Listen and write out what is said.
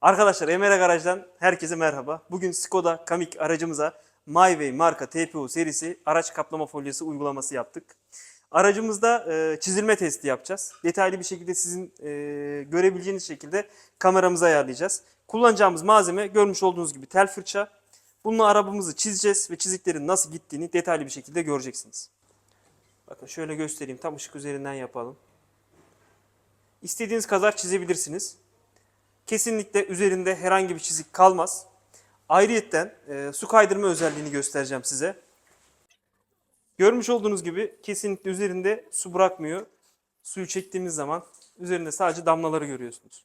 Arkadaşlar Emre Garaj'dan herkese merhaba. Bugün Skoda Kamiq aracımıza MyWay marka TPO serisi araç kaplama folyası uygulaması yaptık. Aracımızda çizilme testi yapacağız. Detaylı bir şekilde sizin görebileceğiniz şekilde kameramızı ayarlayacağız. Kullanacağımız malzeme görmüş olduğunuz gibi tel fırça. Bununla arabamızı çizeceğiz ve çiziklerin nasıl gittiğini detaylı bir şekilde göreceksiniz. Bakın şöyle göstereyim, tam ışık üzerinden yapalım. İstediğiniz kadar çizebilirsiniz. Kesinlikle üzerinde herhangi bir çizik kalmaz. Ayrıyetten su kaydırma özelliğini göstereceğim size. Görmüş olduğunuz gibi kesinlikle üzerinde su bırakmıyor. Suyu çektiğimiz zaman üzerinde sadece damlaları görüyorsunuz.